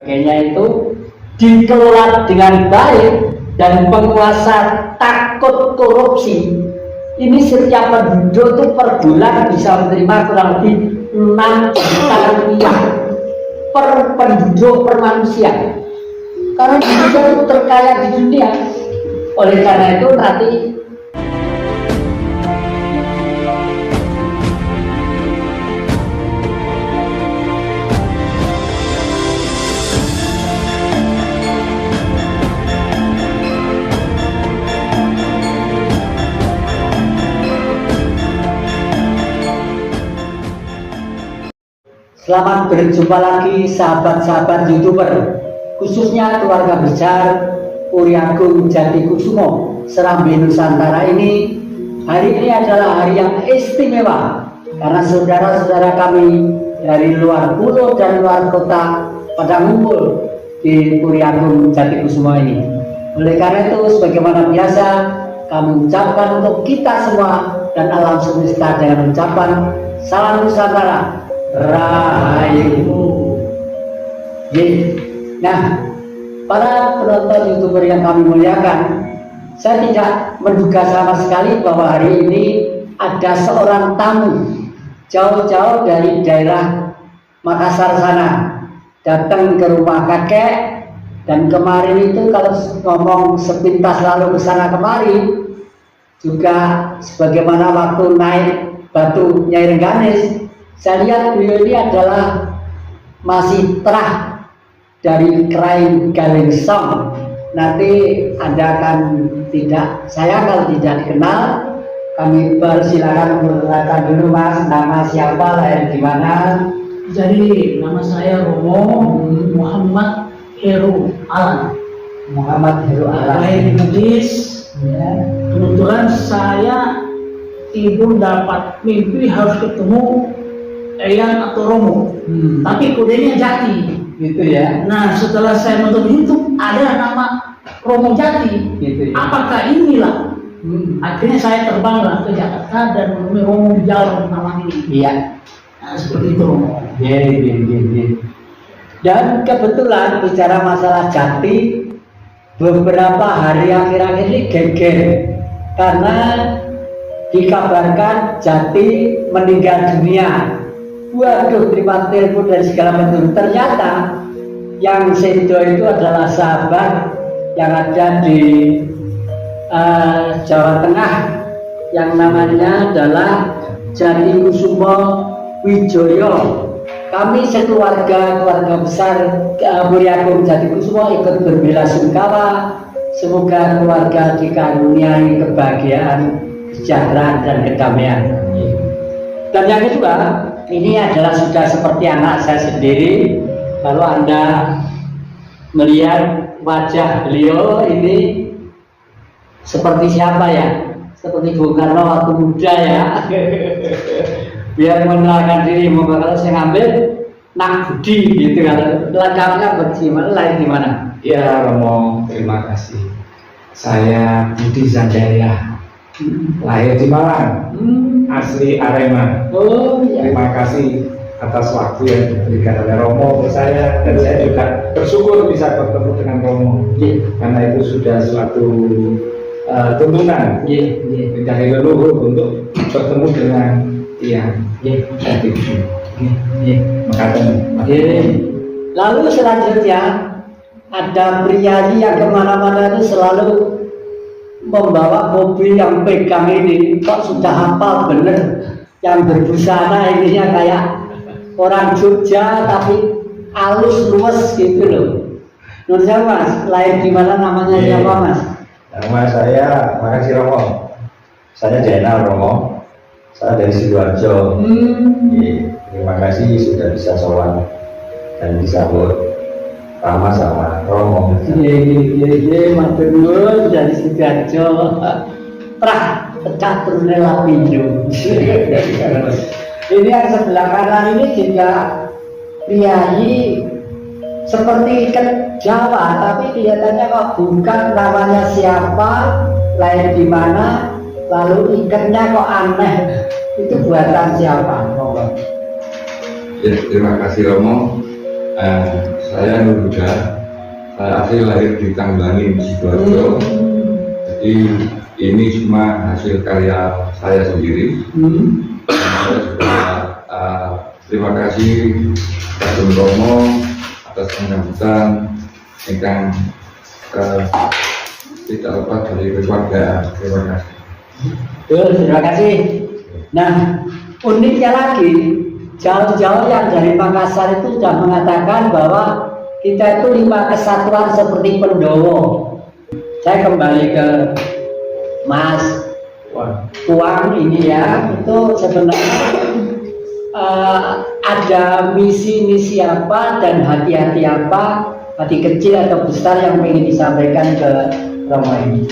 Kayaknya itu dikelola dengan baik dan penguasa takut korupsi. Ini setiap penduduk itu per bulan bisa menerima kurang lebih 6 juta rupiah per penduduk per manusia. Karena Indonesia itu terkaya di dunia. Oleh karena itu nanti selamat berjumpa lagi sahabat-sahabat YouTuber, khususnya keluarga besar Puri Agung Jatikusumo Serambi Nusantara ini. Hari ini adalah hari yang istimewa karena saudara-saudara kami dari luar pulau dan luar kota pada ngumpul di Puri Agung Jatikusumo ini. Oleh karena itu, sebagaimana biasa, kami ucapkan untuk kita semua dan alam semesta dengan ucapan salam Nusantara Rahayu. Nah, para penonton YouTuber yang kami muliakan, saya tidak menduga sama sekali bahwa hari ini ada seorang tamu jauh-jauh dari daerah Makassar sana datang ke rumah kakek. Dan kemarin itu kalau ngomong sepintas lalu ke sana kemari juga sebagaimana waktu naik batu Nyai Rengganis, saya lihat beliau ini adalah masih terah dari Krain Galengsong. Nanti Anda akan tidak, saya kalau tidak dikenal, kami persilakan memperkenalkan dulu Mas, nama siapa, lahir di mana? Jadi nama saya Romo Muhammad Heru Alan. Muhammad Heru Alan. Lahir di Bugis. Ya. Kebetulan saya tidur dapat mimpi harus ketemu Eyang atau Romo. Tapi kodenya Jati. Gitu ya. Nah, setelah saya nonton YouTube ada nama Romo Jati. Gitu ya. Apakah inilah? Akhirnya saya terbanglah ke Jakarta dan menemui Romo di jalan namanya ini. Iya. Nah, seperti itu Romo. Dan kebetulan bicara masalah Jati, beberapa hari akhir-akhir ini geger karena dikabarkan Jati meninggal dunia. Waduh, terima telepon dan segala macam. Ternyata yang sedo itu adalah sahabat yang ada di Jawa Tengah yang namanya adalah Jatikusumo Wijoyo. Kami sekeluarga, keluarga besar Puri Agung Jatikusumo ikut berbelasungkawa. Semoga keluarga dikaruniai kebahagiaan, kesejahteraan dan kedamaian. Dan yang kedua, ini adalah sudah seperti anak saya sendiri. Kalau Anda melihat wajah beliau ini seperti siapa ya? Seperti Bung Karno waktu muda ya. Biar mengenalkan diri, kalau saya ngambil Nak Budi gitu kan. Lengkapnya bagaimana, lahir di mana? Ya Romo, terima kasih. Saya Budi Sanjaya, lahir di Malang, asli Arema. Oh iya. Terima kasih atas waktu yang diberikan oleh Romo untuk saya, dan saya juga bersyukur bisa bertemu dengan Romo. Karena itu sudah suatu tuntunan dari leluhur untuk bertemu dengan tiang. Lalu selanjutnya ada priayi yang kemana-mana itu selalu membawa mobil yang pegang ini. Kok sudah hafal bener, yang berbusana ininya kayak orang Jogja tapi halus luwes gitu loh. Menurut saya Mas, lahir di mana, namanya siapa Mas? Nama saya, makasih Romo. Saya Jainal Romo. Saya dari Sidoarjo. Terima kasih sudah bisa sowan dan disambut Rama sama Romo. Matur nuwun dari Sidoarjo. Trah pecah turune Lapindo. Ini yang sebelah kanan ini juga priayi seperti ikan Jawa, tapi kelihatannya kok bukan. Namanya siapa, lahir di mana, lalu ikannya kok aneh. Itu buatan siapa? Ya, terima kasih Romo. saya Nur Huda, saya asli lahir di Tangglangin, Sidoarjo. Jadi ini cuma hasil karya saya sendiri. Saya juga terima kasih Kadung Romo atas penyambutan yang tidak lepas dari keluarga. Terima kasih. Terima kasih. Nah, uniknya lagi, jauh-jauh yang dari Makassar itu sudah mengatakan bahwa kita itu 5 kesatuan seperti Pendowo. Saya kembali ke Mas Kuang ini ya, itu sebenarnya ada misi-misi apa dan hati-hati apa, hati kecil atau besar yang ingin disampaikan ke Romo ini.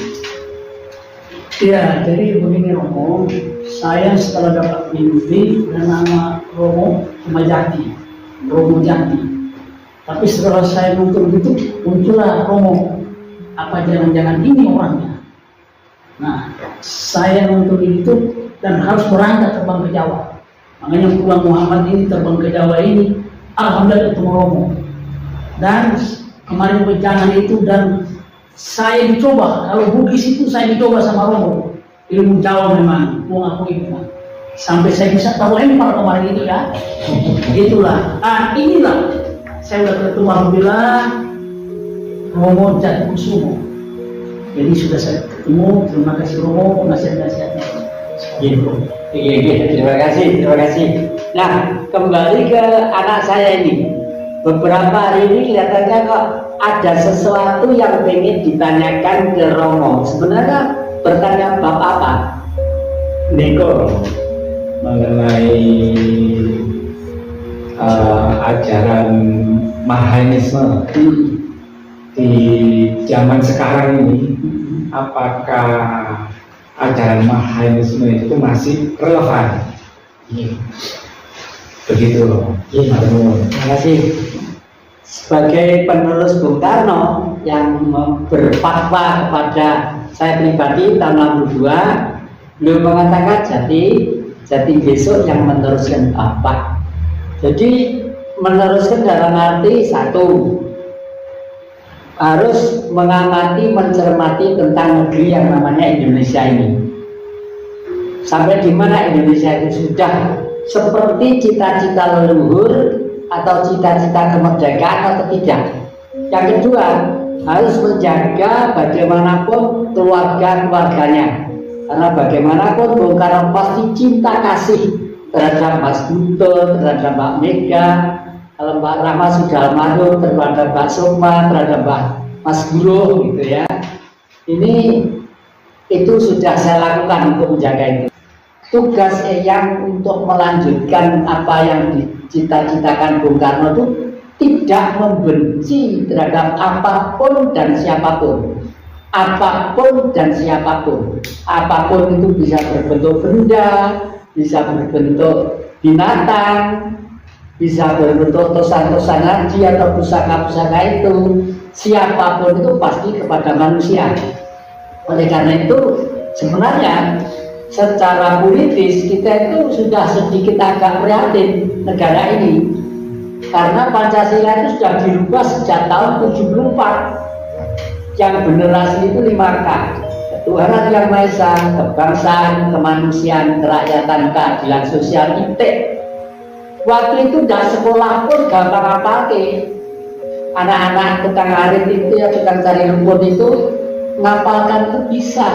Ya, jadi begini Romo, saya setelah dapat mimpi dan nama Romo cuma Jati, Romo Jati. Tapi setelah saya nonton itu muncullah Romo, apa jangan-jangan ini orangnya. Nah, saya nonton itu dan harus berangkat terbang ke Jawa. Makanya Pulang Muhammad ini terbang ke Jawa ini, alhamdulillah ketemu Romo. Dan kemarin wejangan itu dan saya dicoba, kalau Bugis itu saya dicoba sama Romo. Ilmu Jawa memang, aku memang. Sampai saya bisa tahu lempar kemarin itu ya. Itulah, inilah saya sudah ketemu alhamdulillah Romo Jati Kusumo. Jadi sudah saya ketemu, terima kasih Romo, nasihat-nasihatnya. Gitu. Iya, terima kasih. Nah, kembali ke anak saya ini. Beberapa hari ini kelihatannya kok ada sesuatu yang ingin ditanyakan ke Romo. Sebenarnya bertanya bab apa? Niko mengenai ajaran Mahayanisme di zaman sekarang ini, apakah ajaran Mahayanisme itu masih relevan? Begitu loh. Terima kasih. Sebagai penerus Bung Karno yang berfatwa kepada saya pribadi tahun 62, beliau mengatakan Jati besok yang meneruskan Bapak. Jadi meneruskan dalam arti satu, harus mengamati, mencermati tentang negeri yang namanya Indonesia ini. Sampai di mana Indonesia itu sudah seperti cita-cita leluhur atau cita-cita kemerdekaan atau tidak. Yang kedua, harus menjaga bagaimanapun keluarganya, karena bagaimanapun Bung Karno pasti cinta kasih terhadap Mas Guntur, terhadap Mbak Mega, kalau Mbak Rama sudah almarhum, terhadap Mbak Sukma, terhadap Mas Guru gitu ya. Itu sudah saya lakukan untuk menjaga itu. Tugas Eyang untuk melanjutkan apa yang dicita-citakan Bung Karno itu tidak membenci terhadap apapun dan siapapun. Apapun dan siapapun. Apapun itu bisa berbentuk benda, bisa berbentuk binatang, bisa berbentuk tosan-tosan haji atau pusaka-pusaka itu. Siapapun itu pasti kepada manusia. Oleh karena itu sebenarnya secara politis kita itu sudah sedikit agak prihatin negara ini, karena Pancasila itu sudah dirubah sejak tahun 74. Yang generasi itu 5K: ketuhanan yang Maha Esa, kebangsaan, kemanusiaan, kerakyatan, keadilan sosial, titik. Waktu itu tidak sekolah pun gampang apalke. Anak-anak tukang arit itu ya, tukang cari rumput itu ngapalkan itu bisa.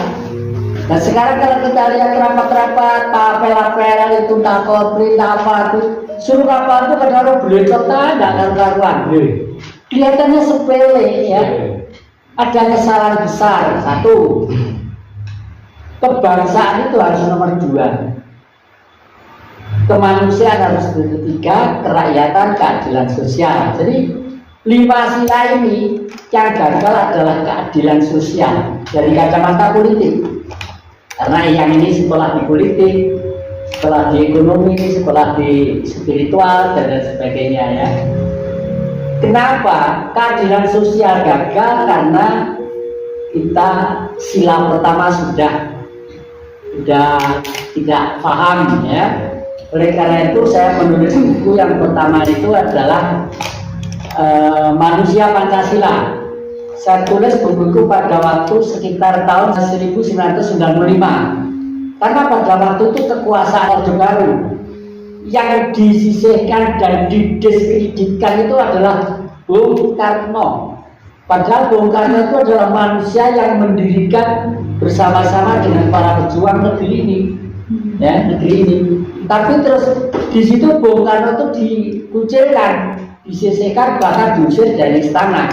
Nah sekarang kalau kita lihat rapat-rapat, apel-apel itu takut perintah apa itu, suruh apa itu kadang-kadang belecot tidak karuan. Kelihatannya sepele ya. Ada kesalahan besar. Satu, kebangsaan itu harus nomor 2, kemanusiaan harus ketiga, kerakyatan, keadilan sosial. Jadi 5 sila ini yang gagal adalah keadilan sosial dari kacamata politik. Karena yang ini sekolah di politik, sekolah di ekonomi, sekolah di spiritual dan sebagainya ya. Kenapa keadilan sosial gagal? Karena kita sila pertama sudah tidak paham ya. Oleh karena itu saya menulis buku yang pertama itu adalah Manusia Pancasila. Saya tulis bukuku pada waktu sekitar tahun 1995. Karena pada waktu itu kekuasaan Orde Baru yang disisihkan dan didiskreditkan itu adalah Bung Karno. Padahal Bung Karno itu adalah manusia yang mendirikan bersama-sama dengan para pejuang negeri ini, ya, negeri ini. Tapi terus di situ Bung Karno itu dikucilkan, disisihkan, bahkan diusir dari istana.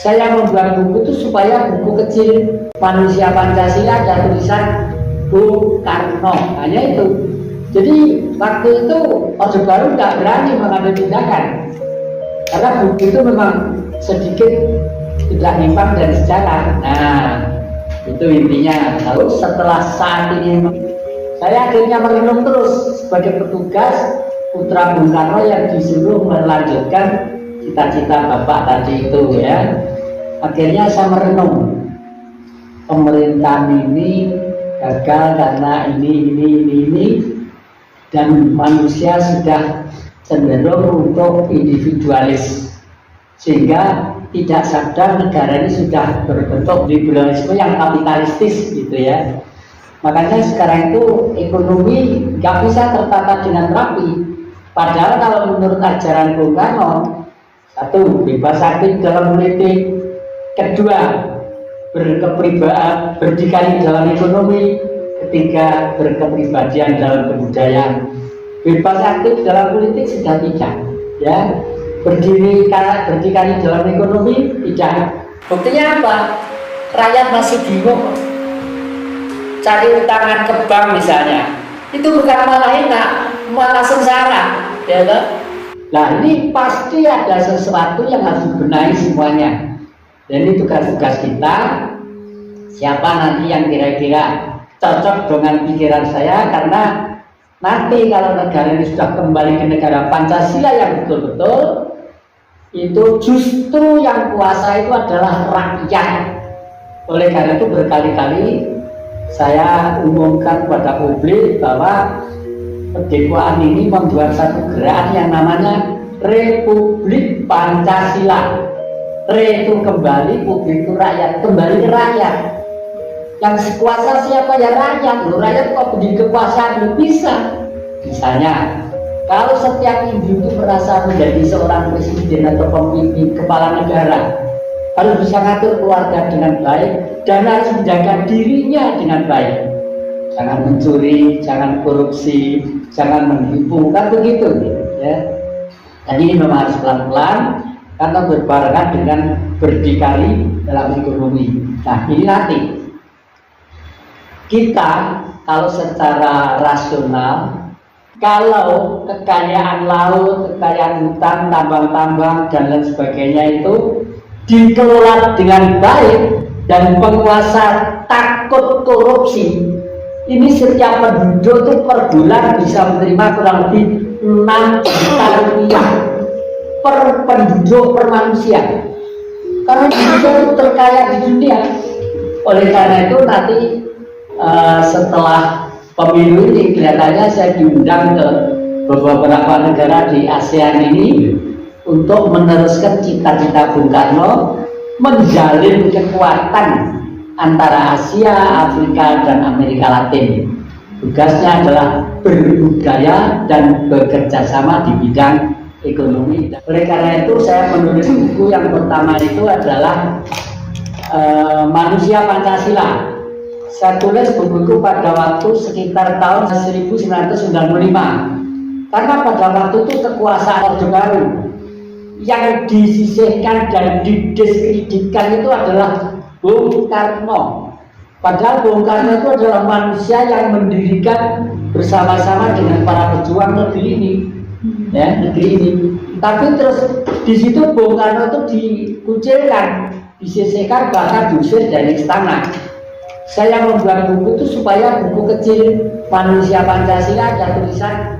Saya membuat buku itu supaya buku kecil Manusia Pancasila ada tulisan Bung Karno, hanya itu. Jadi waktu itu Orde Baru nggak berani mengambil tindakan karena buku itu memang sedikit tidak nyimpang dari sejarah. Nah, itu intinya. Lalu setelah saat ini saya akhirnya merenung terus sebagai petugas putra Bung Karno yang disuruh melanjutkan cita-cita bapak tadi itu, ya. Akhirnya saya merenung, pemerintahan ini gagal karena ini, dan manusia sudah cenderung untuk individualis, sehingga tidak sadar negara ini sudah berbentuk liberalisme yang kapitalistis gitu, ya. Makanya sekarang itu ekonomi nggak bisa tertata dengan rapi. Padahal kalau menurut ajaran Bung Karno, satu, bebas aktif dalam politik, kedua, berkepribadian, berdikari dalam ekonomi, ketiga, berkepribadian dalam kebudayaan. Bebas aktif dalam politik sudah tidak, ya. Berdikari dalam ekonomi tidak. Buktinya apa? Rakyat masih bingung cari utangan ke bank misalnya. Itu bukan malah enak, malah sengsara, ya toh? Nah, ini pasti ada sesuatu yang harus dibenahi semuanya. Dan ini tugas-tugas kita. Siapa nanti yang kira-kira cocok dengan pikiran saya, karena nanti kalau negara ini sudah kembali ke negara Pancasila yang betul-betul, itu justru yang kuasa itu adalah rakyat. Oleh karena itu berkali-kali saya umumkan kepada publik bahwa Perdekwaan ini membuat satu gerakan yang namanya Republik Pancasila. Re itu kembali, publik itu rakyat, kembali ke rakyat. Yang kuasa siapa? Ya rakyat. Loh, rakyat kok beri kekuasaan? Bisa. Misalnya, kalau setiap individu merasa menjadi seorang presiden atau pemimpin kepala negara, harus bisa ngatur keluarga dengan baik dan harus menjaga dirinya dengan baik. Jangan mencuri, jangan korupsi, jangan menipu, kan begitu, ya. Dan ini memang harus pelan-pelan karena berbarengan dengan berdikari dalam ekonomi. Nah, ini nanti kita kalau secara rasional, kalau kekayaan laut, kekayaan hutan, tambang-tambang dan lain sebagainya itu dikelola dengan baik dan penguasa takut korupsi, ini setiap penduduk itu per bulan bisa menerima kurang lebih 6 juta rupiah per penduduk, per manusia. Karena Indonesia itu terkaya di dunia. Oleh karena itu nanti setelah pemilu ini kelihatannya saya diundang ke beberapa negara di ASEAN ini untuk meneruskan cita-cita Bung Karno, menjalin kekuatan antara Asia, Afrika, dan Amerika Latin. Tugasnya adalah berbudaya dan bekerja sama di bidang ekonomi. Oleh karena itu saya menulis buku yang pertama itu adalah Manusia Pancasila. Saya tulis buku pada waktu sekitar tahun 1995. Karena pada waktu itu kekuasaan Orde Baru yang disisihkan dan didiskreditkan itu adalah Bung Karno. Padahal Bung Karno itu adalah manusia yang mendirikan bersama-sama dengan para pejuang negeri ini, ya, negeri ini. Tapi terus di situ Bung Karno itu dikucilkan, disisihkan, bahkan diusir dari istana. Saya membuat buku itu supaya buku kecil Manusia Pancasila ada tulisan